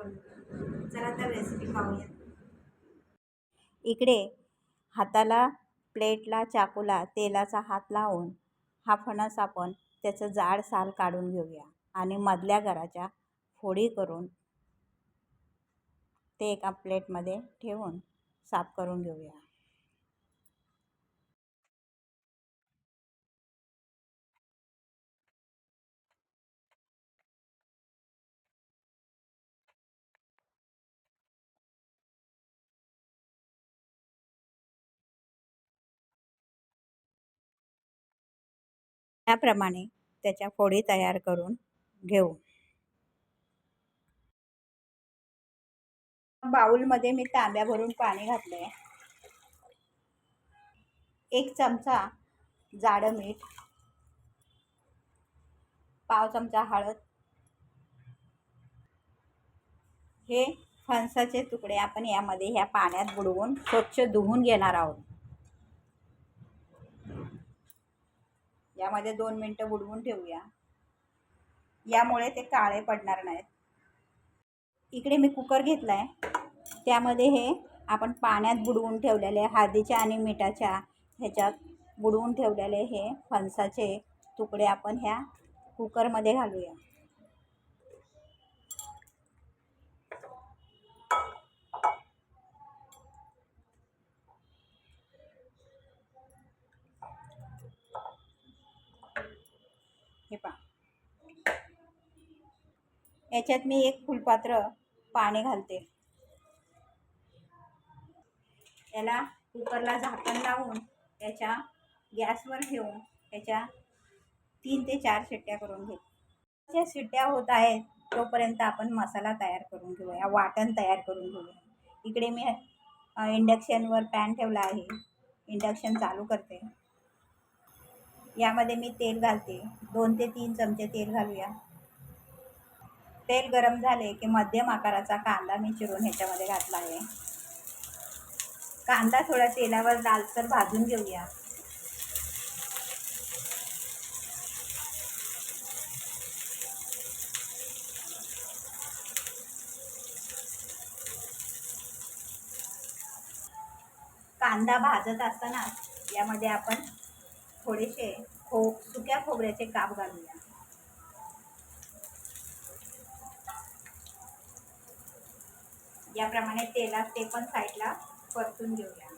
बनवूया. चला तर रेसिपी पाहूया. इकडे हाताला, प्लेटला, चाकूला तेलाचा हात लावून हा फणस आपण त्याचं जाड साल काढून घेऊया आणि मधल्या गराच्या फोडी करून ते एका प्लेटमध्ये ठेवून साफ करून घेऊया. त्याप्रमाणे त्याच्या फोडी तयार करून घेऊ. बाउलमध्ये मी तांब्या भरून पाणी घातले. 1 चमचा जाडं मीठ, पाव चमचा हळद. हे फणसाचे तुकडे आपण यामध्ये ह्या पाण्यात बुडवून स्वच्छ धुवून घेणार आहोत. यामध्ये 2 मिनिटं बुडवून ठेवूया. यामुळे ते काळे पडणार नाहीत. इकडे मी कुकर घेतलाय. त्यामध्ये हे आपण पाण्यात बुडवून ठेवलेले हळदीच्या आणि मिठाच्या ह्याच्यात बुडवून ठेवलेले हे फणसाचे तुकडे आपण ह्या कुकरमध्ये घालूया. हे पहा, याच्यात मी 1 फुलपात्र पाणी घालते. याला कुकरला झाकण लावून याच्या गॅसवर ठेवून याच्या 3 ते 4 शिट्ट्या करून घेऊ. शिट्ट्या होत आहेत तोपर्यंत आपण मसाला तयार करून घेऊया, वाटण तयार करून घेऊया. इकडे मी इंडक्शनवर पॅन ठेवला आहे. इंडक्शन चालू करते. यामध्ये मी तेल घालते. 2 ते 3 चमचे तेल घालूया. तेल गरम झाले की मध्यम आकाराचा कांदा मी चिरून ह्याच्यामध्ये घातला आहे. कांदा थोडा तेलावर लालसर भाजून घेऊया. कांदा भाजत असताना यामध्ये आपण थोडेसे सुक्या खोबऱ्याचे काप घालूया. याप्रमाणे तेलात ते पण साईडला परतून घेऊया.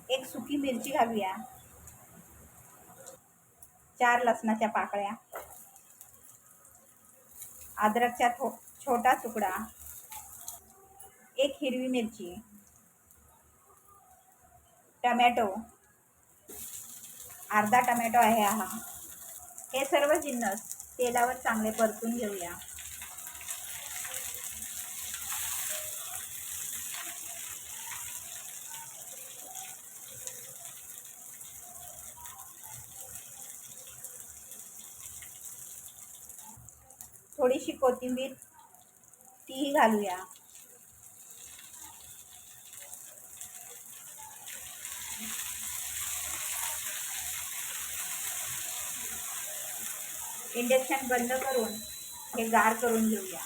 1 सुकी मिरची घालूया. 4 लसणाच्या पाकळ्या, अद्रकचा छोटा तुकडा, 1 हिरवी मिरची, टमॅटो, अर्धा टमॅटो आहे हा. हे सर्व जिन्नस तेलावर चांगले परतून घेऊया. थोडीशी कोथिंबीर तीही घालूया. इंडक्शन बंद करून हे गार करून घेऊया.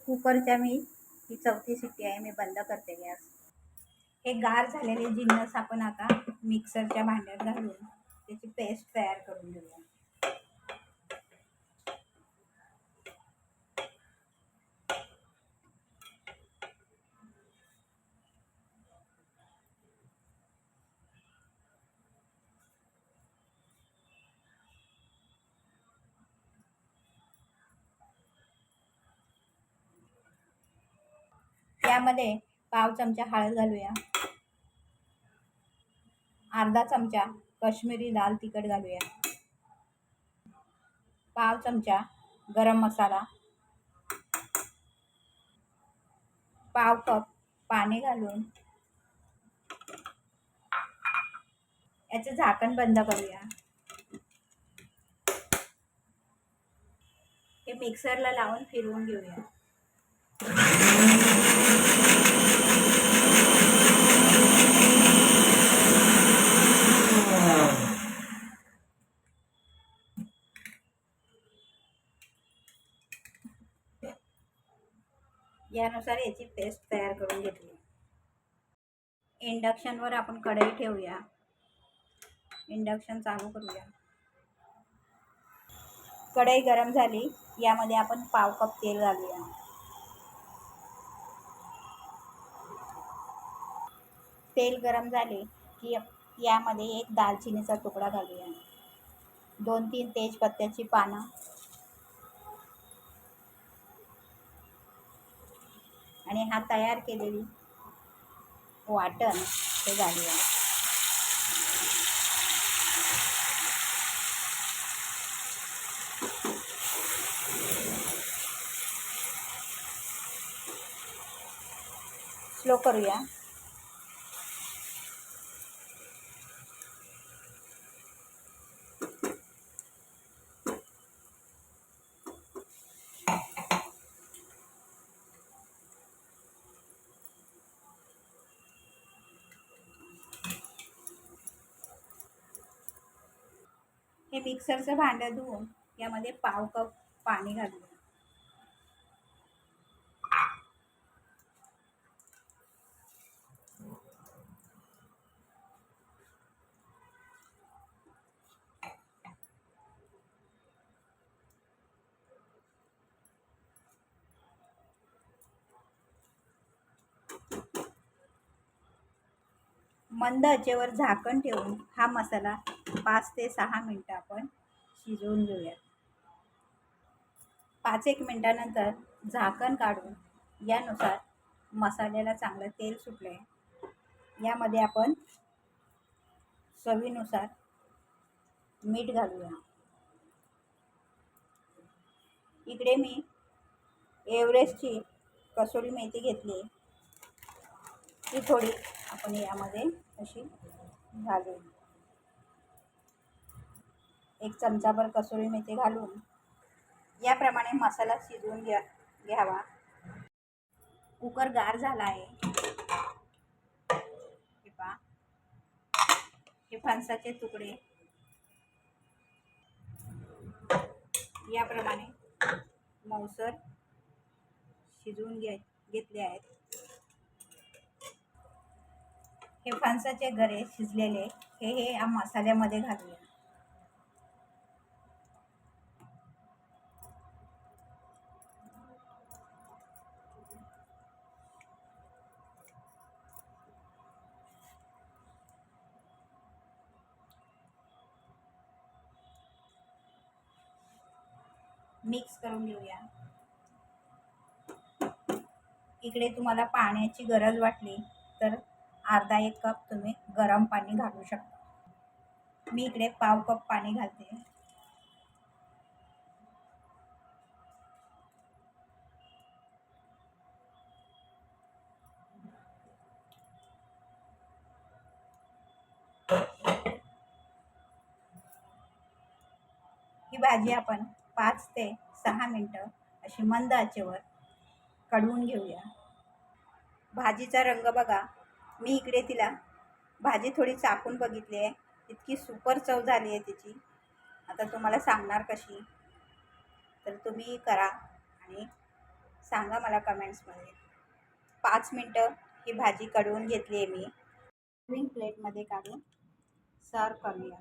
कुकरच्या मी ही 4थी शिट्टी आहे. मी बंद करते गॅस. हे गार झालेले जिन्नस आपण आता मिक्सरच्या भांड्यात घालून त्याची पेस्ट तयार करून घेऊया. त्यामध्ये पाव चमचा हळद घालूया. अर्धा चमचा काश्मीरी लाल तिखट घालूया. पाव चमचा गरम मसाला, पाव कप पाणी घालून याचे झाकण बंद करूया. हे मिक्सरला लावून फिरवून घेऊया. त्यानुसार याची पेस्ट तयार करून घेतली. इंडक्शनवर आपण कढई ठेवूया. इंडक्शन चालू करूया. कढई गरम झाली. यामध्ये आपण पाव कप तेल घालूया. तेल गरम झाले की यामध्ये एक दालचिनीचा तुकडा घालूया. 2-3 तेजपत्त्याची पानं आणि हा तयार केलेली वाटण ते घालूया. स्लो करूया. हे मिक्सरचं भांडं धुवून यामध्ये पाव कप पाणी घालूया. मंद आचेवर झाकण ठेवून हा मसाला 5 ते 6 मिनटं आपण शिजवून घेऊया. 5-1 मिनटानंतर झाकण काढून यानुसार मसाल्याला चांगलं तेल सुटले. यामध्ये आपण चवीनुसार मीठ घालूया. इकडे मी एव्हरेस्टची कसुरी मेथी घेतली. ती थोडी आपण यामध्ये अशी घालूया. 1 चमचाभर कसुरी मेथी घालून याप्रमाणे मसाला शिजवून घ्यावा. कुकर गार झाला आहे. हे पहा, हे फणसाचे तुकडे याप्रमाणे मऊसर शिजवून घेतले आहेत. हे फणसाचे गरे शिजलेले हे या मसाल्यामध्ये घालूया. मिक्स करून घेऊया. इकडे तुम्हाला पाण्याची गरज वाटली तर अर्धा-1 कप तुम्ही गरम पाणी घालू शकता. मी इकडे पाव कप पाणी घालते. ही भाजी आपण 5 ते 6 मिनटं अशी मंद आचेवर कढवून घेऊया. भाजीचा रंग बघा. मी इकडे तिला भाजी थोडी चाखून बघितली आहे. इतकी सुपर चव झाली आहे तिची. आता तुम्हाला सांगणार कशी, तर तुम्ही करा आणि सांगा मला कमेंट्समध्ये. 5 मिनटं ही भाजी कढवून घेतली आहे मी. सर्विंग प्लेटमध्ये काढून सर्व करूया.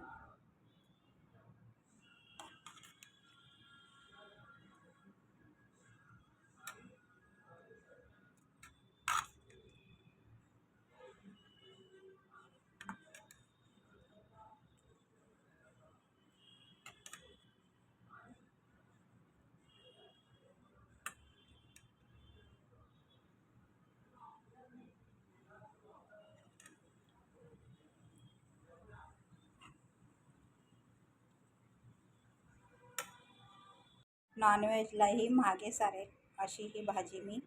नॉनव्हेजलाही मागे सारेल अशी ही भाजी मी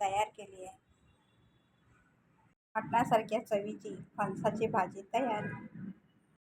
तयार केली आहे. मटणासारख्या चवीची फणसाची भाजी तयार.